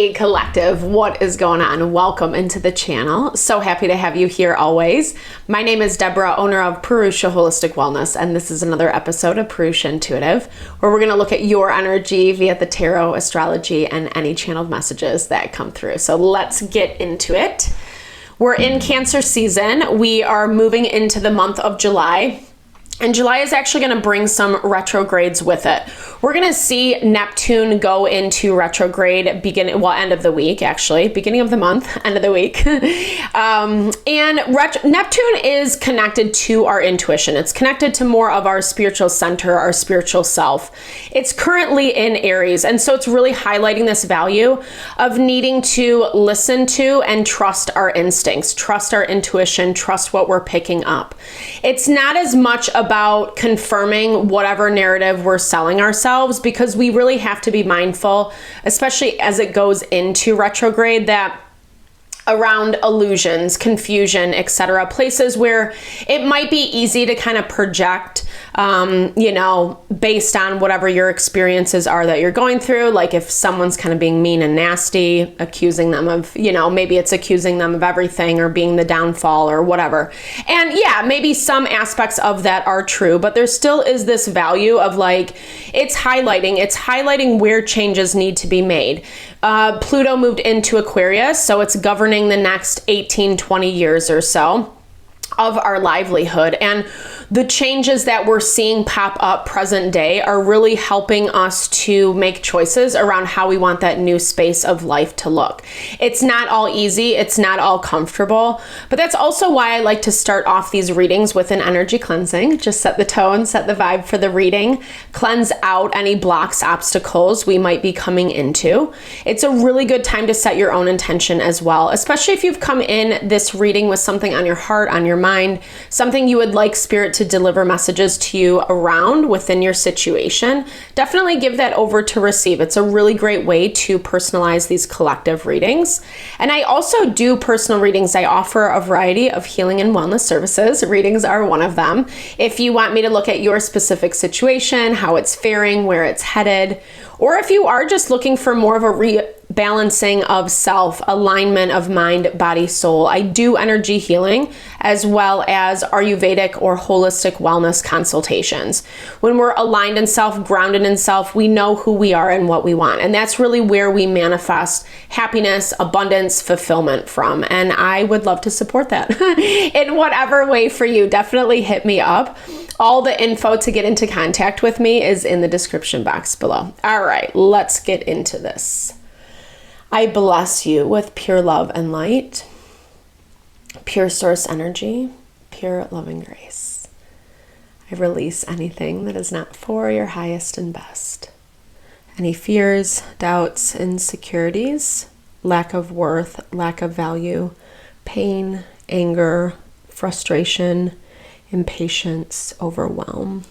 Hey collective, what is going on? Welcome into the channel. So happy to have you here always. My name is Deborah, owner of Purusha Holistic Wellness, and this is another episode of Purusha Intuitive, where we're going to look at your energy via the tarot, astrology, and any channeled messages that come through. So let's get into it. We're in Cancer season. We are moving into the month of July. And July is actually going to bring some retrogrades with it. We're going to see Neptune go into retrograde end of the week, actually, beginning of the month, end of the week. Neptune is connected to our intuition. It's connected to more of our spiritual center, our spiritual self. It's currently in Aries. And so it's really highlighting this value of needing to listen to and trust our instincts, trust our intuition, trust what we're picking up. It's not as much about confirming whatever narrative we're selling ourselves, because we really have to be mindful, especially as it goes into retrograde, that around illusions, confusion, etc., places where it might be easy to kind of project, based on whatever your experiences are that you're going through. Like if someone's kind of being mean and nasty, accusing them of, maybe it's accusing them of everything or being the downfall or whatever. And yeah, maybe some aspects of that are true, but there still is this value of it's highlighting where changes need to be made. Pluto moved into Aquarius, so it's governing the next 18, 20 years or so of our livelihood. And the changes that we're seeing pop up present day are really helping us to make choices around how we want that new space of life to look. It's not all easy. It's not all comfortable, but that's also why I like to start off these readings with an energy cleansing. Just set the tone, set the vibe for the reading, cleanse out any blocks, obstacles we might be coming into. It's a really good time to set your own intention as well, especially if you've come in this reading with something on your heart, on your mind, something you would like spirit to deliver messages to you around within your situation. Definitely give that over to receive. It's a really great way to personalize these collective readings. And I also do personal readings. I offer a variety of healing and wellness services. Readings are one of them. If you want me to look at your specific situation, how it's faring, where it's headed, or if you are just looking for more of a rebalancing of self, alignment of mind, body, soul, I do energy healing as well as Ayurvedic or holistic wellness consultations. When we're aligned in self, grounded in self, we know who we are and what we want. And that's really where we manifest happiness, abundance, fulfillment from. And I would love to support that in whatever way for you. Definitely hit me up. All the info to get into contact with me is in the description box below. All right, let's get into this. I bless you with pure love and light, pure source energy, pure loving grace. I release anything that is not for your highest and best. Any fears, doubts, insecurities, lack of worth, lack of value, pain, anger, frustration, impatience, overwhelm.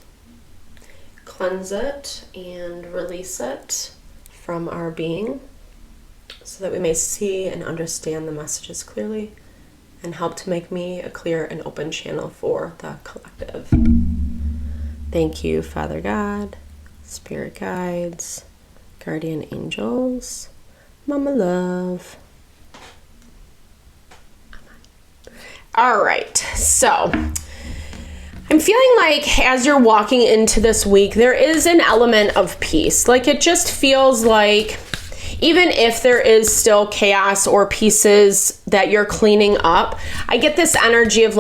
Cleanse it and release it from our being so that we may see and understand the messages clearly and help to make me a clear and open channel for the collective. Thank you, Father God, Spirit Guides, Guardian Angels, Mama Love. All right, so I'm feeling like as you're walking into this week, there is an element of peace. It just feels like even if there is still chaos or pieces that you're cleaning up, I get this energy of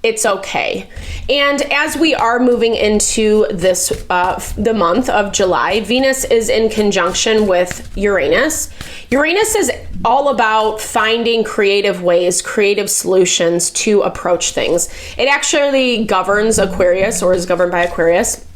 it's okay. And as we are moving into this, the month of July, Venus is in conjunction with Uranus. Uranus is all about finding creative ways, creative solutions to approach things. It actually governs Aquarius, or is governed by Aquarius.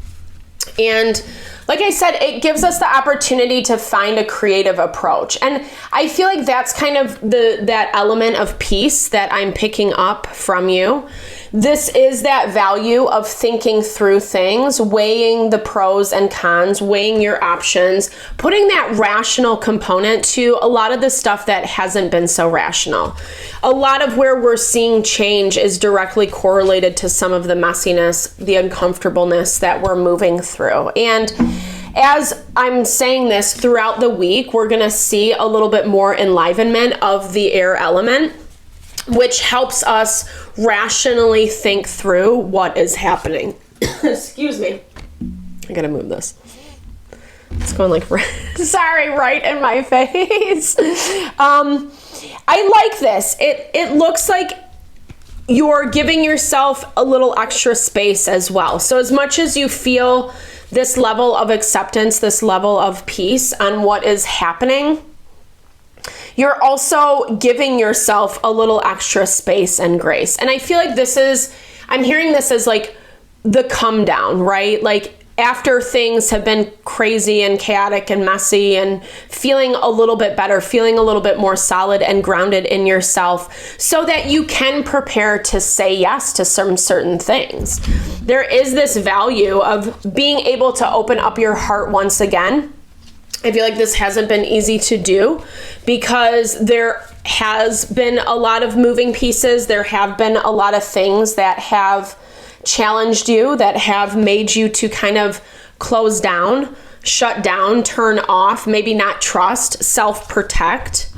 And like I said, it gives us the opportunity to find a creative approach. And I feel like that's kind of that element of peace that I'm picking up from you. This is that value of thinking through things, weighing the pros and cons, weighing your options, putting that rational component to a lot of the stuff that hasn't been so rational. A lot of where we're seeing change is directly correlated to some of the messiness, the uncomfortableness that we're moving through. And as I'm saying this throughout the week, we're going to see a little bit more enlivenment of the air element, which helps us rationally think through what is happening. Excuse me. I got to move this. It's going like, sorry, right in my face. I like this. It looks like you're giving yourself a little extra space as well. So as much as you feel this level of acceptance, this level of peace on what is happening, you're also giving yourself a little extra space and grace. And I feel like I'm hearing this as like the come down, right? Like after things have been crazy and chaotic and messy, and feeling a little bit better, feeling a little bit more solid and grounded in yourself, so that you can prepare to say yes to some certain things. There is this value of being able to open up your heart once again. I feel like this hasn't been easy to do because there has been a lot of moving pieces. There have been a lot of things that have challenged you, that have made you to kind of close down, shut down, turn off, maybe not trust, self-protect.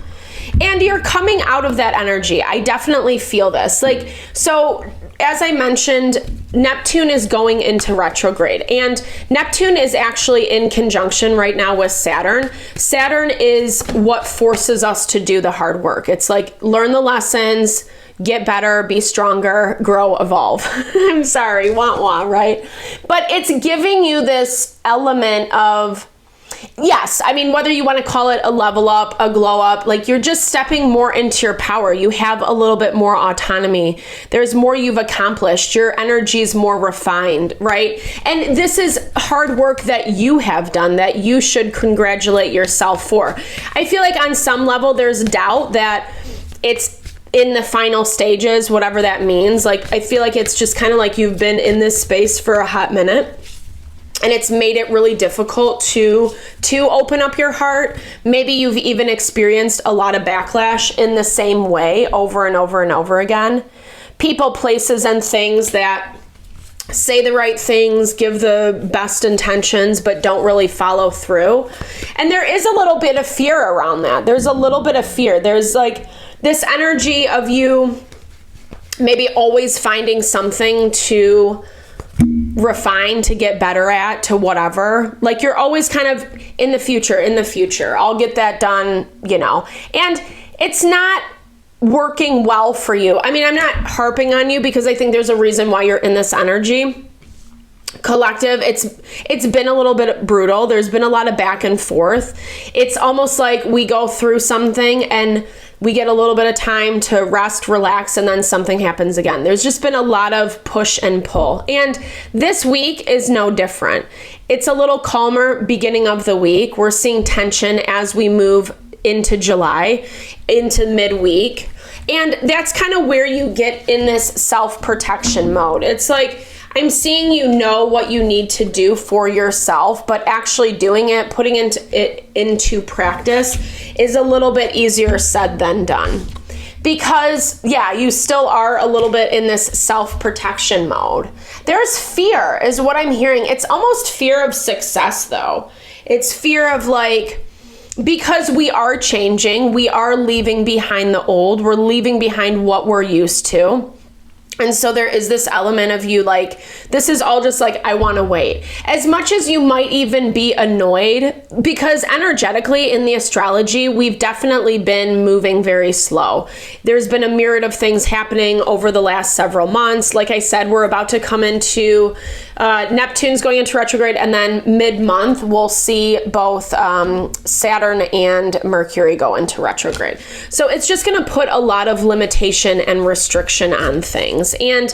And you're coming out of that energy. I definitely feel this. Like, so as I mentioned, Neptune is going into retrograde, and Neptune is actually in conjunction right now with Saturn. Saturn is what forces us to do the hard work. It's like, learn the lessons, get better, be stronger, grow, evolve. I'm sorry, wah, right? But it's giving you this element of, yes, I mean, whether you want to call it a level up, a glow up, like you're just stepping more into your power. You have a little bit more autonomy. There's more you've accomplished. Your energy is more refined, right? And this is hard work that you have done that you should congratulate yourself for. I feel like on some level there's doubt that it's in the final stages, whatever that means. Like, I feel like it's just kind of like you've been in this space for a hot minute, and it's made it really difficult to open up your heart. Maybe you've even experienced a lot of backlash in the same way over and over and over again. People, places, and things that say the right things, give the best intentions, but don't really follow through. And there is a little bit of fear around that. There's a little bit of fear. There's like this energy of you maybe always finding something to refine, to get better at, to whatever. Like you're always kind of in the future, I'll get that done, you know. And it's not working well for you. I mean, I'm not harping on you because I think there's a reason why you're in this energy. Collective, it's been a little bit brutal. There's been a lot of back and forth. It's almost like we go through something and we get a little bit of time to rest, relax, and then something happens again. There's just been a lot of push and pull. And this week is no different. It's a little calmer beginning of the week. We're seeing tension as we move into July, into midweek. And that's kind of where you get in this self-protection mode. It's like, I'm seeing you know what you need to do for yourself, but actually doing it, putting it into practice is a little bit easier said than done. Because, yeah, you still are a little bit in this self-protection mode. There's fear is what I'm hearing. It's almost fear of success, though. It's fear of like, because we are changing, we are leaving behind the old, we're leaving behind what we're used to. And so there is this element of you like, this is all just like, I want to wait. As much as you might even be annoyed, because energetically in the astrology, we've definitely been moving very slow. There's been a myriad of things happening over the last several months. Like I said, we're about to come into, Neptune's going into retrograde, and then mid-month, we'll see both Saturn and Mercury go into retrograde. So it's just going to put a lot of limitation and restriction on things. And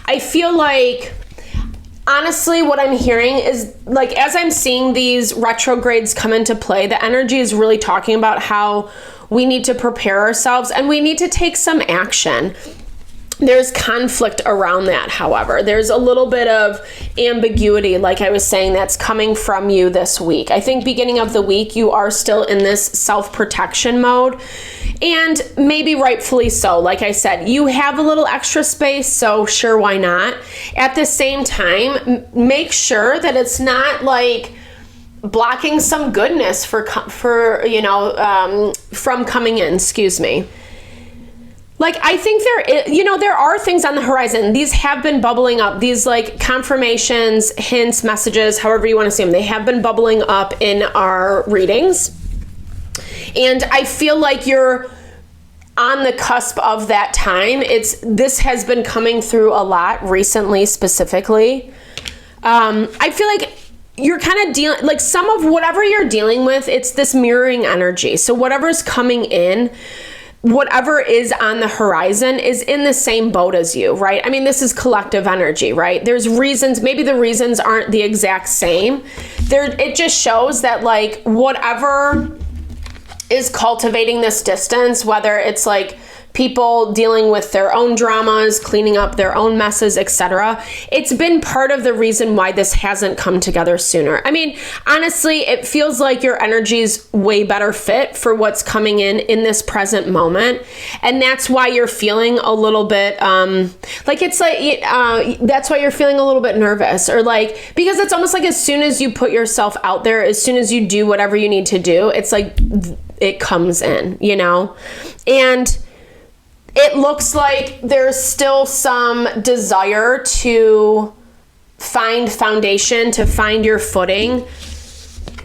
I feel like, honestly, what I'm hearing is, like, as I'm seeing these retrogrades come into play, the energy is really talking about how we need to prepare ourselves and we need to take some action. There's conflict around that, however. There's a little bit of ambiguity, like I was saying, that's coming from you this week. I think beginning of the week, you are still in this self-protection mode, and maybe rightfully so. Like I said, you have a little extra space, so sure, why not? At the same time, make sure that it's not like blocking some goodness from coming in, excuse me. Like, I think there are things on the horizon. These have been bubbling up. These like confirmations, hints, messages, however you want to see them, they have been bubbling up in our readings. And I feel like you're on the cusp of that time. This has been coming through a lot recently, specifically. I feel like you're kind of dealing, like some of whatever you're dealing with, it's this mirroring energy. So whatever's coming in, whatever is on the horizon is in the same boat as you, right? I mean, this is collective energy, right? There's reasons, maybe the reasons aren't the exact same. It just shows that like whatever is cultivating this distance, whether it's like people dealing with their own dramas, cleaning up their own messes, etc. It's been part of the reason why this hasn't come together sooner. I mean, honestly, it feels like your energy's way better fit for what's coming in this present moment. And that's why you're feeling a little bit, that's why you're feeling a little bit nervous, or like, because it's almost like as soon as you put yourself out there, as soon as you do whatever you need to do, it's like it comes in, and it looks like there's still some desire to find foundation, to find your footing.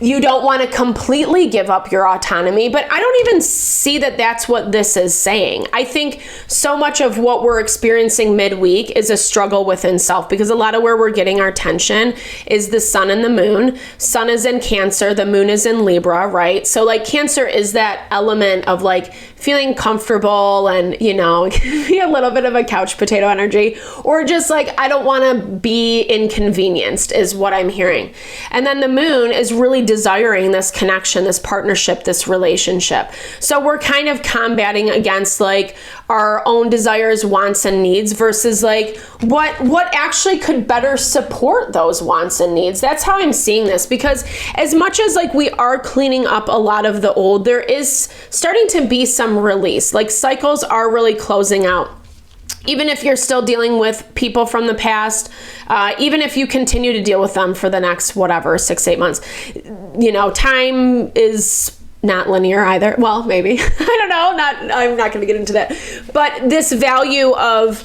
You don't want to completely give up your autonomy, but I don't even see that that's what this is saying. I think so much of what we're experiencing midweek is a struggle within self, because a lot of where we're getting our tension is the sun and the moon. Sun is in Cancer, the moon is in Libra, right? So like Cancer is that element of like feeling comfortable and, be a little bit of a couch potato energy, or just like, I don't want to be inconvenienced is what I'm hearing. And then the moon is really desiring this connection, this partnership, this relationship. So we're kind of combating against like our own desires, wants, and needs versus like what actually could better support those wants and needs. That's how I'm seeing this, because as much as like we are cleaning up a lot of the old, there is starting to be some release. Like cycles are really closing out. Even if you're still dealing with people from the past, even if you continue to deal with them for the next, 6-8 months, time is not linear either. Well, maybe, I don't know, I'm not going to get into that, but this value of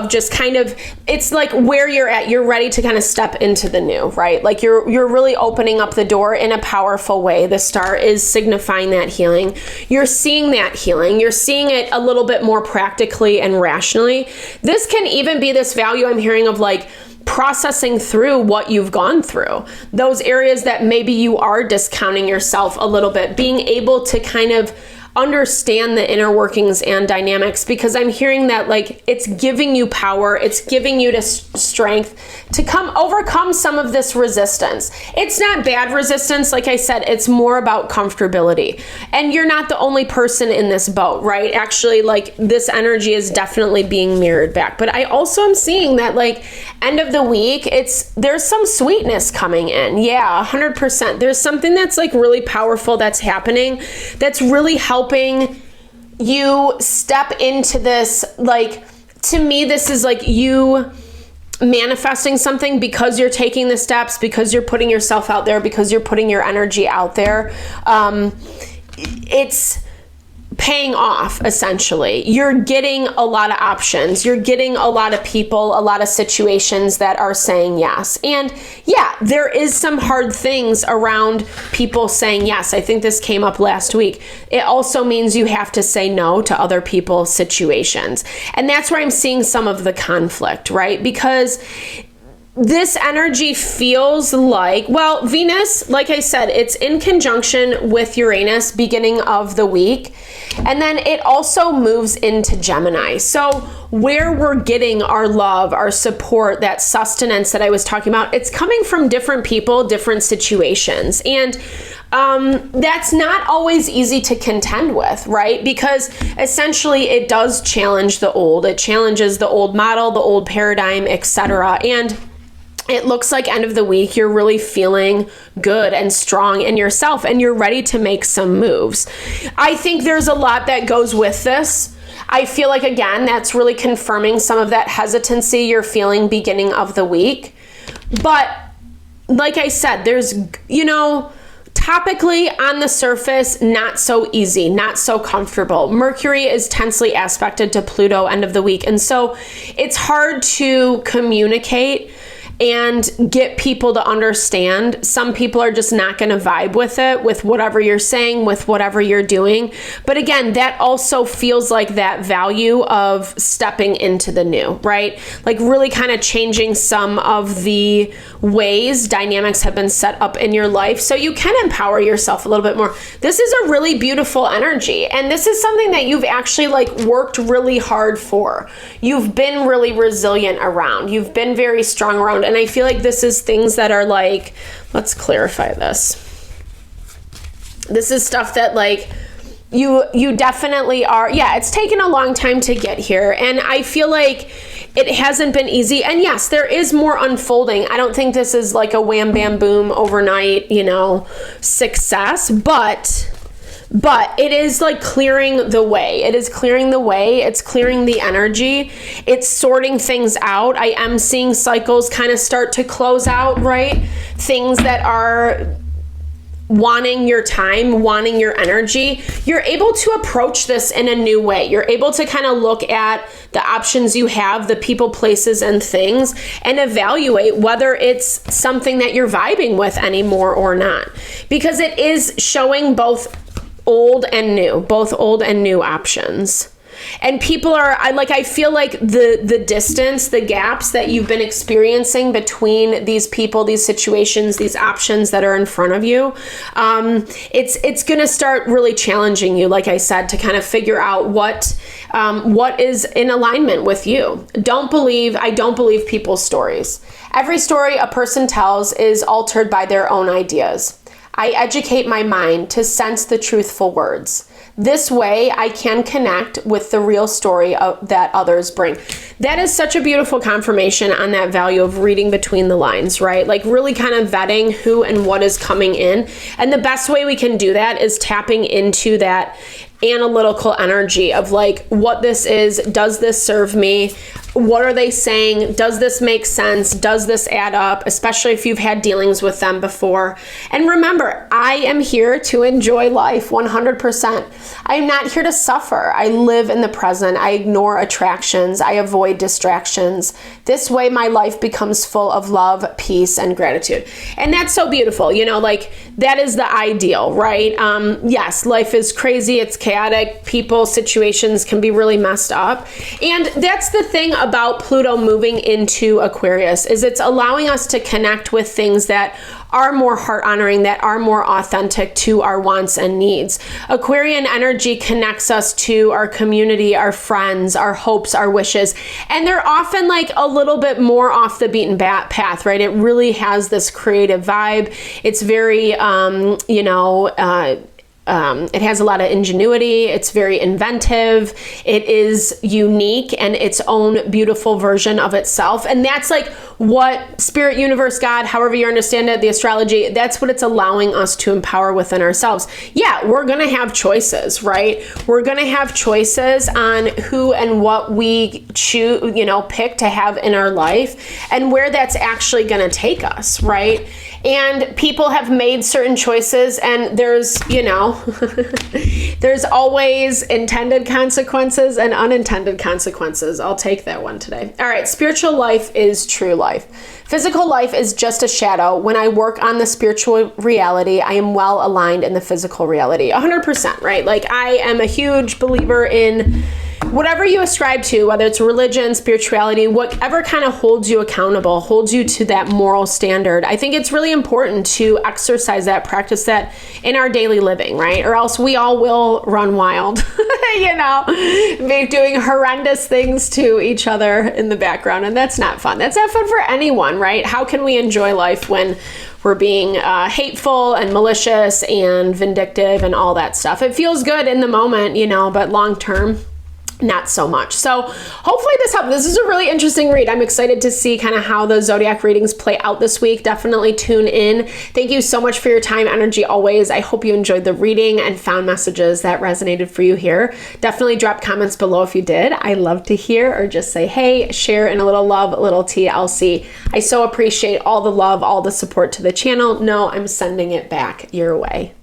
just kind of, it's like where you're at, you're ready to kind of step into the new, right? Like you're really opening up the door in a powerful way. The star is signifying that healing. You're seeing that healing. You're seeing it a little bit more practically and rationally. This can even be this value I'm hearing of like processing through what you've gone through. Those areas that maybe you are discounting yourself a little bit, being able to kind of understand the inner workings and dynamics, because I'm hearing that like it's giving you power, it's giving you strength to overcome some of this resistance. It's not bad resistance, like I said, it's more about comfortability. And you're not the only person in this boat, right? Actually, like this energy is definitely being mirrored back. But I also am seeing that like end of the week, there's some sweetness coming in. Yeah, 100%. There's something that's like really powerful that's happening, that's really helping you step into this. Like, to me, this is like you manifesting something because you're taking the steps, because you're putting yourself out there, because you're putting your energy out there. It's paying off, essentially. You're getting a lot of options. You're getting a lot of people, a lot of situations that are saying yes. And yeah, there is some hard things around people saying yes. I think this came up last week. It also means you have to say no to other people's situations. And that's where I'm seeing some of the conflict, right? Because this energy feels like, well, Venus, like I said, it's in conjunction with Uranus beginning of the week. And then it also moves into Gemini. So where we're getting our love, our support, that sustenance that I was talking about, it's coming from different people, different situations. And that's not always easy to contend with, right? Because essentially it does challenge the old. It challenges the old model, the old paradigm, etc. And it looks like end of the week, you're really feeling good and strong in yourself, and you're ready to make some moves. I think there's a lot that goes with this. I feel like, again, that's really confirming some of that hesitancy you're feeling beginning of the week. But like I said, there's, topically on the surface, not so easy, not so comfortable. Mercury is tensely aspected to Pluto end of the week. And so it's hard to communicate and get people to understand. Some people are just not going to vibe with it, with whatever you're saying, with whatever you're doing. But again, that also feels like that value of stepping into the new, right? Like really kind of changing some of the ways dynamics have been set up in your life so you can empower yourself a little bit more. This is a really beautiful energy. And this is something that you've actually like worked really hard for. You've been really resilient around. You've been very strong around. And I feel like this is things that are like, let's clarify this. This is stuff that like you definitely are. Yeah, it's taken a long time to get here. And I feel like it hasn't been easy. And yes, there is more unfolding. I don't think this is like a wham, bam, boom, overnight, success, but it is like clearing the way. It is clearing the way. It's clearing the energy. It's sorting things out. I am seeing cycles kind of start to close out, right? Things that are wanting your time, wanting your energy. You're able to approach this in a new way. You're able to kind of look at the options you have, the people, places, and things, and evaluate whether it's something that you're vibing with anymore or not. Because it is showing both old and new options. And people are, I feel like the distance, the gaps that you've been experiencing between these people, these situations, these options that are in front of you, it's going to start really challenging you, like I said, to kind of figure out what is in alignment with you. I don't believe people's stories. Every story a person tells is altered by their own ideas. I educate my mind to sense the truthful words. This way, I can connect with the real story that others bring. That is such a beautiful confirmation on that value of reading between the lines, right? Like really kind of vetting who and what is coming in. And the best way we can do that is tapping into that analytical energy of like what this is. Does this serve me? What are they saying? Does this make sense? Does this add up? Especially if you've had dealings with them before. And remember, I am here to enjoy life 100%. I'm not here to suffer. I live in the present. I ignore attractions. I avoid distractions. This way my life becomes full of love, peace, and gratitude. And that's so beautiful. Like that is the ideal, right? Yes, life is crazy. It's chaotic. People, situations can be really messed up. And that's the thing about Pluto moving into Aquarius is it's allowing us to connect with things that are more heart honoring, that are more authentic to our wants and needs. Aquarian energy connects us to our community, our friends, our hopes, our wishes, and they're often like a little bit more off the beaten path, right? It really has this creative vibe. It's very, it has a lot of ingenuity. It's very inventive. It is unique and its own beautiful version of itself. And that's like what spirit, universe, God, however you understand it, the astrology, that's what it's allowing us to empower within ourselves. Yeah, we're going to have choices, right? We're going to have choices on who and what we choose, pick to have in our life and where that's actually going to take us, right? And people have made certain choices and there's, there's always intended consequences and unintended consequences. I'll take that one today. All right. Spiritual life is true life. Physical life is just a shadow. When I work on the spiritual reality, I am well aligned in the physical reality. 100%, right? Like I am a huge believer in whatever you ascribe to, whether it's religion, spirituality, whatever kind of holds you accountable, holds you to that moral standard. I think it's really important to exercise that, practice that in our daily living, right? Or else we all will run wild, be doing horrendous things to each other in the background. And that's not fun. That's not fun for anyone, right? How can we enjoy life when we're being hateful and malicious and vindictive and all that stuff? It feels good in the moment, but long term, not so much. So hopefully this helped. This is a really interesting read. I'm excited to see kind of how the zodiac readings play out this week. Definitely tune in. Thank you so much for your time, energy always. I hope you enjoyed the reading and found messages that resonated for you here. Definitely drop comments below if you did. I love to hear, or just say, hey, share in a little love, a little TLC. I so appreciate all the love, all the support to the channel. No, I'm sending it back your way.